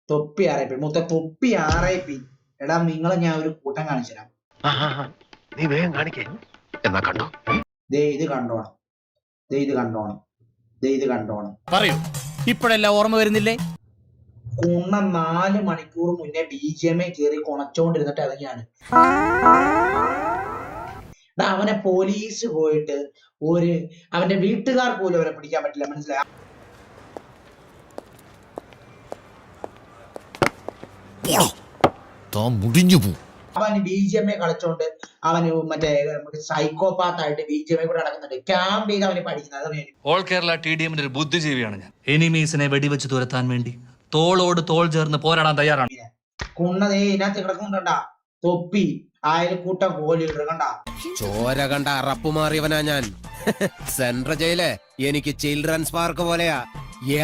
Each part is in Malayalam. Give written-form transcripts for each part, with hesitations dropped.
തൊപ്പി RIP മുത്ത തൊപ്പി RIP. എടാ നിങ്ങളെ ഞാൻ ഒരു കൂട്ടം കാണിച്ചു തരാം. നീ വേഗം കാണിക്കേ എന്നാ കണ്ടോ. ദേ ഇത് കണ്ടോണം, ദേ ഇത് കണ്ടോണം, ദേ ഇത് കണ്ടോണം. പറയൂ, ഇപ്പോഴെല്ലാം ഓർമ്മ വരുന്നില്ലേ? കുണ്ണ 4 മണിക്കൂർ മുന്നേ BGMA കയറി കൊണച്ചോണ്ടിരുന്നിട്ട് ഇറങ്ങിയാണ്. അവനെ പോലീസ് പോയിട്ട് അവന്റെ വീട്ടുകാർ പോലും അവരെ പിടിക്കാൻ പറ്റില്ല, മനസ്സിലായ? അവന് BGMA കളിച്ചോണ്ട് അവന് മറ്റേ സൈക്കോപാത്തായിട്ട് BGMA കൂടെ നടക്കുന്നുണ്ട്. ക്യാമ്പ് ചെയ്ത് അവന് പഠിക്കുന്നത്. ഓൾ കേരള TDM ഒരു ബുദ്ധിജീവിയാണ് ഞാൻ. എനിമീസിനെ വെടിവെച്ച് തുരത്താൻ വേണ്ടി തോളോട് തോൾ ചേർന്ന് പോരാടാൻ തയ്യാറാണ്. കുണ്ണതേ ഇതിനകത്ത് കിടക്കുന്നുണ്ടാ തൊപ്പി അയൽക്കൂട്ടം കോലിട്ട് കണ്ട ചോര കണ്ട അറപ്പ് മാറിയവനാ ഞാൻ. സെൻട്രൽ ജയില് എനിക്ക് ചിൽഡ്രൻസ് പാർക്ക് പോലെയാ.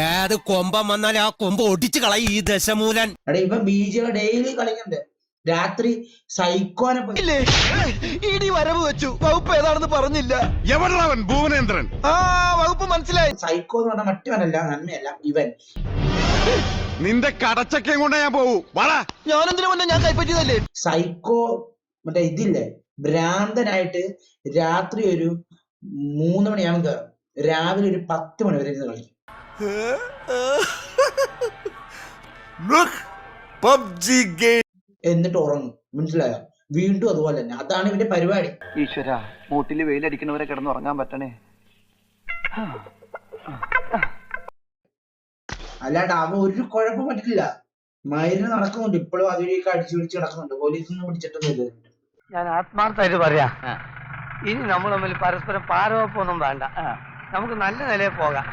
ഏത് കൊമ്പം വന്നാലും ആ കൊമ്പ് ഒടിച്ചു കളയും ഈ ദശമൂലൻ. എടാ ഇവൻ BGMA ഡെയിലി കളിക്കുന്നുണ്ട്. രാത്രി സൈക്കോനെ ഇടി വരവ് വെച്ചു. വകുപ്പ് ഏതാണെന്ന് പറഞ്ഞില്ല. എവിടെവൻ ഭുവനേന്ദ്രൻ? വകുപ്പ് മനസ്സിലായി. സൈക്കോ എന്ന് പറഞ്ഞ മറ്റവനല്ല, നന്മയല്ല ഇവൻ. നിന്റെ കടച്ചക്കയും കൊണ്ട് ഞാൻ പോവൂ. ഞാനെന്തിനു മുന്നേ ഞാൻ കൈപ്പറ്റിയതല്ലേ. സൈക്കോ മറ്റേ ഇതില്ലേ ഭ്രാന്തനായിട്ട് രാത്രി ഒരു 3 മണിയാകും കയറും, രാവിലെ ഒരു 10 മണി വരെ ഇരുന്ന് കളിക്കും. എന്നിട്ട് ഉറങ്ങും, മനസ്സിലായോ? വീണ്ടും അതുപോലെ തന്നെ. അതാണ് ഇവന്റെ പരിപാടി. ഈശ്വര, മൂട്ടില് വെയിലടിക്കുന്നവരെ കിടന്നുറങ്ങാൻ പറ്റണേ. അല്ലാണ്ട് അവൻ ഒരു കുഴപ്പം പറ്റില്ല. മരുന്ന് നടക്കുന്നുണ്ട് ഇപ്പോഴും, അതിലേക്ക് അടിച്ചു പിടിച്ച് നടക്കുന്നുണ്ട്. പോലീസൊന്നും പിടിച്ചിട്ടൊന്നുമില്ല. ഞാൻ ആത്മാർത്ഥമായിട്ട് പറയാ, ഇനി നമ്മൾ തമ്മിൽ പരസ്പരം പാരവപ്പൊന്നും വേണ്ട. നമുക്ക് നല്ല നിലയിൽ പോകാം.